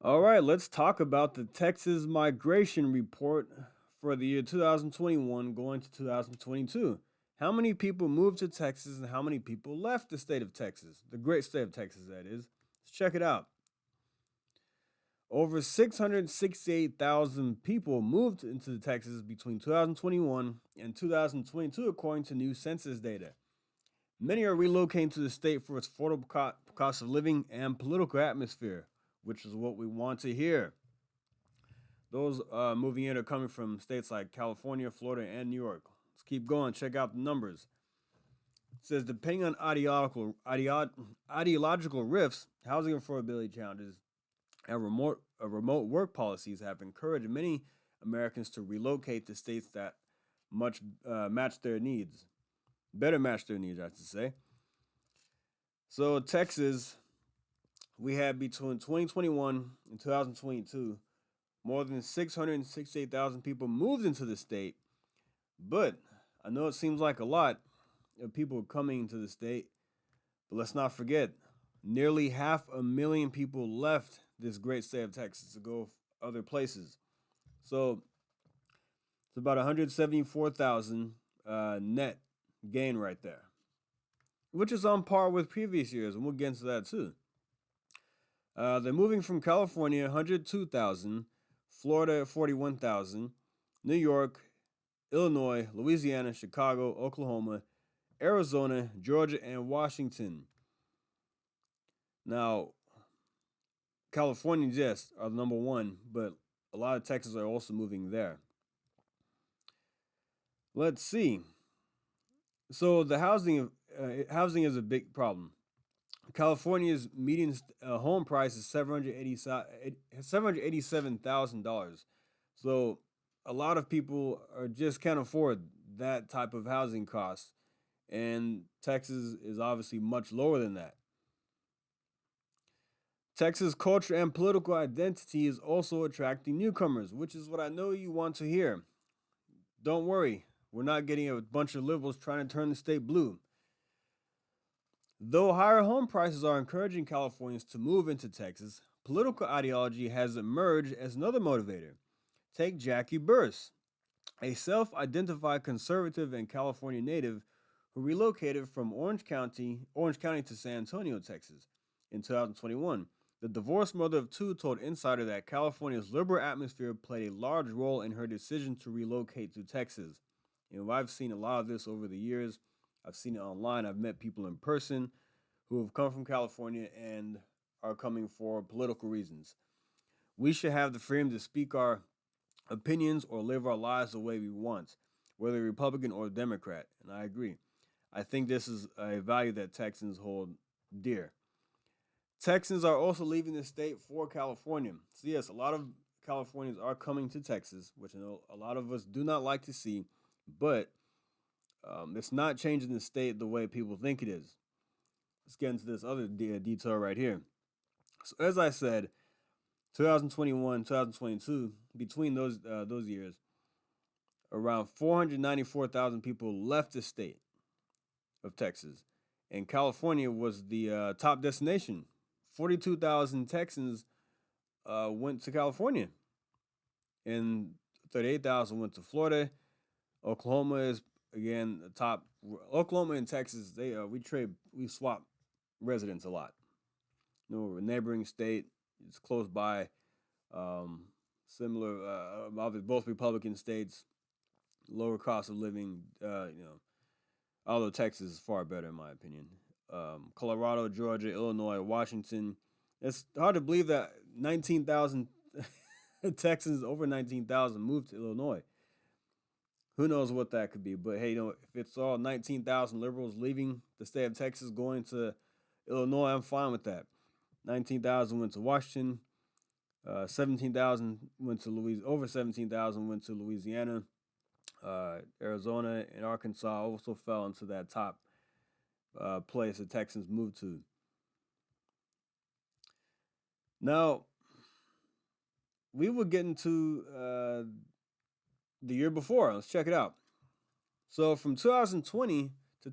All right, let's talk about the Texas Migration Report for the year 2021 going to 2022. How many people moved to Texas and how many people left the state of Texas? The great state of Texas, that is. Let's check it out. Over 668,000 people moved into Texas between 2021 and 2022, according to new census data. Many are relocating to the state for its affordable cost of living and political atmosphere, which is what we want to hear. Those moving in are coming from states like California, Florida, and New York. Let's keep going. Check out the numbers. It says depending on ideological rifts, housing affordability challenges, and remote work policies have encouraged many Americans to relocate to states that much match their needs, better match their needs, I should say. So Texas, we had between 2021 and 2022, more than 668,000 people moved into the state. But I know it seems like a lot of people coming to the state, but let's not forget, nearly 500,000 people left this great state of Texas to go other places. So it's about 174,000 net gain right there, which is on par with previous years, and we'll get into that too. They're moving from California, 102,000, Florida, 41,000, New York, Illinois, Louisiana, Chicago, Oklahoma, Arizona, Georgia, and Washington. Now, Californians, yes, are the number one, but a lot of Texans are also moving there. Let's see. So the housing is a big problem. California's median home price is $787,000. So a lot of people are just can't afford that type of housing cost, and Texas is obviously much lower than that. Texas culture and political identity is also attracting newcomers, which is what I know you want to hear. Don't worry, we're not getting a bunch of liberals trying to turn the state blue. Though higher home prices are encouraging Californians to move into Texas, political ideology has emerged as another motivator. Take Jackie Burse, a self identified conservative and California native who relocated from Orange County to San Antonio, Texas in 2021. The divorced mother of two told Insider that California's liberal atmosphere played a large role in her decision to relocate to Texas. I've seen a lot of this over the years. I've seen it online. I've met people in person who have come from California and are coming for political reasons. We should have the freedom to speak our opinions or live our lives the way we want, whether Republican or Democrat. And I agree. I think this is a value that Texans hold dear. Texans are also leaving the state for California. So, yes, a lot of Californians are coming to Texas, which I know a lot of us do not like to see, but it's not changing the state the way people think it is. Let's get into this other detail right here. So, as I said, 2021, 2022, between those years, around 494,000 people left the state of Texas, and California was the top destination. 42,000 Texans went to California, and 38,000 went to Florida. Oklahoma is again the top. Oklahoma and Texas, we swap residents a lot. We're a neighboring state. It's close by. Similar, both Republican states, lower cost of living. Although Texas is far better in my opinion. Colorado, Georgia, Illinois, Washington. It's hard to believe that 19,000 Texans, over 19,000, moved to Illinois. Who knows what that could be? But hey, if it's all 19,000 liberals leaving the state of Texas going to Illinois, I'm fine with that. 19,000 went to Washington. 17,000 went to Louisiana. Over 17,000 went to Louisiana. Arizona and Arkansas also fell into that top place the Texans moved to. Now, we will get into the year before. Let's check it out. So from 2020 to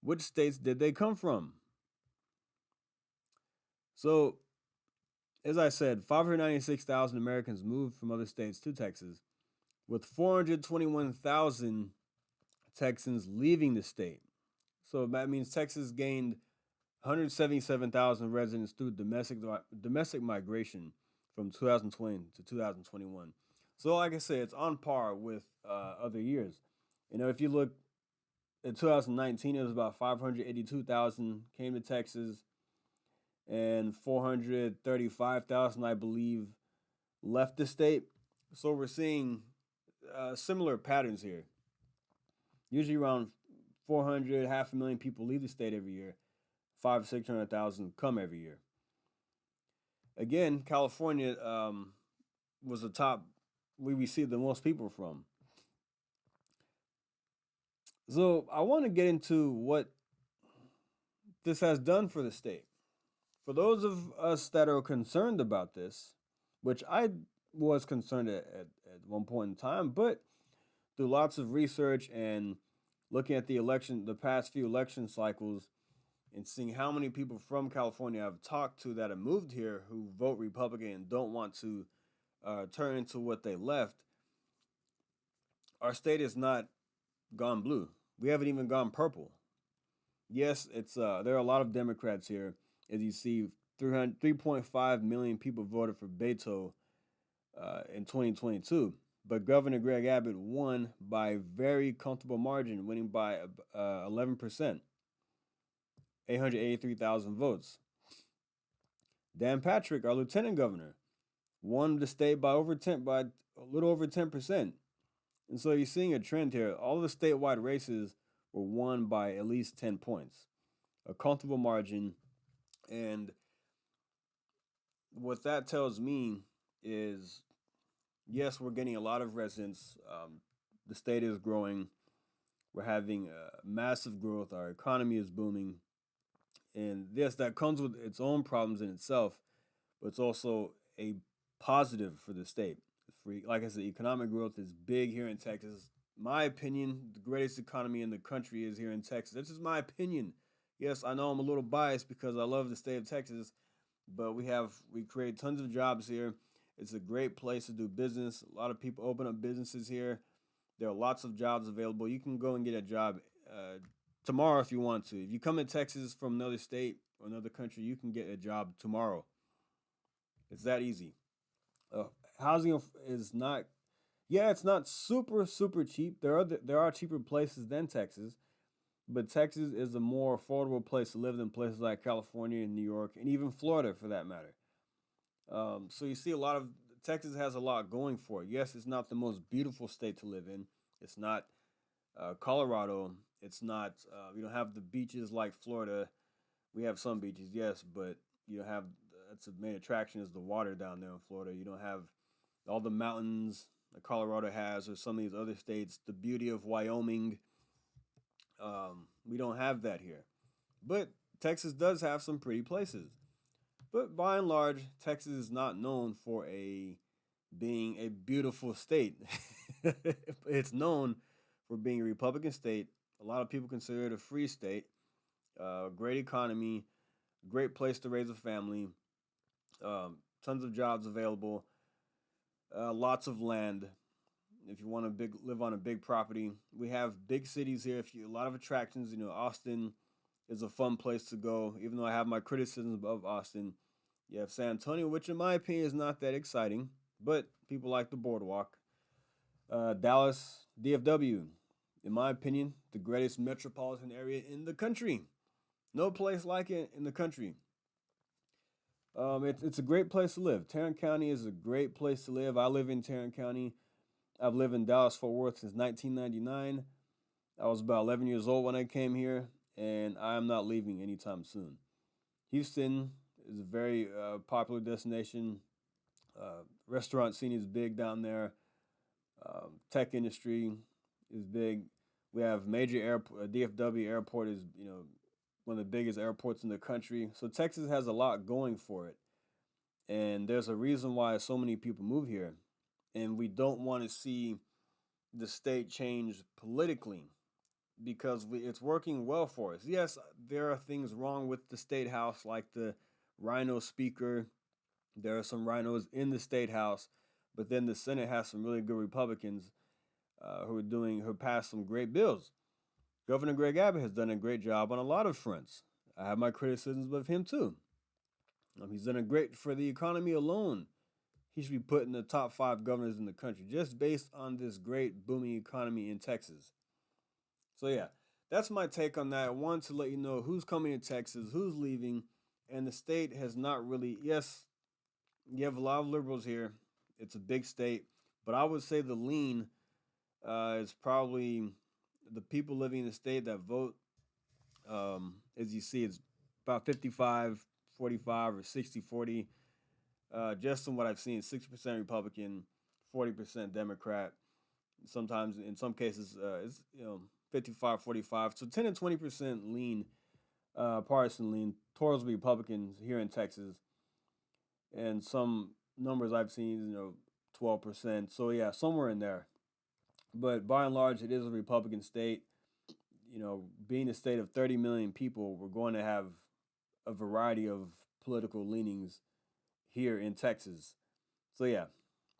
Which states did they come from? So, as I said, 596,000 Americans moved from other states to Texas, with 421,000 Texans leaving the state. So that means Texas gained 177,000 residents through domestic migration from 2020 to 2021. So, like I said, it's on par with other years. If you look in 2019, it was about 582,000 came to Texas, and 435,000, I believe, left the state. So we're seeing similar patterns here. Usually around 400, half a million people leave the state every year. 600,000 come every year. Again, California was the top we received the most people from. So I want to get into what this has done for the state. For those of us that are concerned about this, which I was concerned at one point in time, but through lots of research and looking at the past few election cycles, and seeing how many people from California I've talked to that have moved here who vote Republican and don't want to turn into what they left, our state has not gone blue. We haven't even gone purple. Yes, it's there are a lot of Democrats here. As you see, 3.5 million people voted for Beto in 2022. But Governor Greg Abbott won by a very comfortable margin, winning by 11%, 883,000 votes. Dan Patrick, our lieutenant governor, won the state by a little over 10%. And so you're seeing a trend here. All the statewide races were won by at least 10 points, a comfortable margin. And what that tells me is, yes, we're getting a lot of residents. The state is growing. We're having massive growth. Our economy is booming. And yes, that comes with its own problems in itself, but it's also a positive for the state. Like I said, economic growth is big here in Texas. My opinion, the greatest economy in the country is here in Texas. This is my opinion. Yes, I know I'm a little biased because I love the state of Texas, but we create tons of jobs here. It's a great place to do business. A lot of people open up businesses here. There are lots of jobs available. You can go and get a job tomorrow if you want to. If you come to Texas from another state or another country, you can get a job tomorrow. It's that easy. Housing is not, yeah, it's not super cheap. There are cheaper places than Texas, but Texas is a more affordable place to live than places like California and New York and even Florida for that matter. So you see Texas has a lot going for it. Yes, it's not the most beautiful state to live in. It's not Colorado. It's not, you don't have the beaches like Florida. We have some beaches, yes, but you don't have, that's the main attraction is the water down there in Florida. You don't have all the mountains that Colorado has or some of these other states, the beauty of Wyoming. We don't have that here. But Texas does have some pretty places. But by and large, Texas is not known for being a beautiful state. It's known for being a Republican state. A lot of people consider it a free state. Great economy, great place to raise a family, tons of jobs available, lots of land. If you want to live on a big property, we have big cities here. A lot of attractions. Austin is a fun place to go. Even though I have my criticisms of Austin, you have San Antonio, which in my opinion is not that exciting, but people like the boardwalk. Dallas, DFW, in my opinion, the greatest metropolitan area in the country. No place like it in the country. It's a great place to live. Tarrant County is a great place to live. I live in Tarrant County. I've lived in Dallas-Fort Worth since 1999. I was about 11 years old when I came here, and I am not leaving anytime soon. Houston is a very popular destination. Restaurant scene is big down there. Tech industry is big. We have major airport. DFW Airport is one of the biggest airports in the country. So Texas has a lot going for it, and there's a reason why so many people move here. And we don't want to see the state change politically. because it's working well for us. Yes, there are things wrong with the state house, like the rhino speaker. There are some rhinos in the state house, but then the Senate has some really good Republicans who passed some great bills. Governor Greg Abbott has done a great job on a lot of fronts. I have my criticisms of him too. He's done a great for the economy alone. He should be put in the top 5 governors in the country just based on this great booming economy in Texas. So yeah, that's my take on that. I want to let you know who's coming to Texas, who's leaving, and the state has not really. Yes, you have a lot of liberals here. It's a big state, but I would say the lean is probably the people living in the state that vote. As you see, it's about 55-45 or 60-40. Just from what I've seen, 60% Republican, 40% Democrat. Sometimes, in some cases, it's 55-45. So 10 and 20% lean, partisan lean towards Republicans here in Texas, and some numbers I've seen, 12%. So yeah, somewhere in there. But by and large, it is a Republican state. Being a state of 30 million people, we're going to have a variety of political leanings here in Texas. So yeah,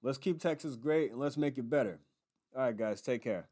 let's keep Texas great and let's make it better. All right, guys, take care.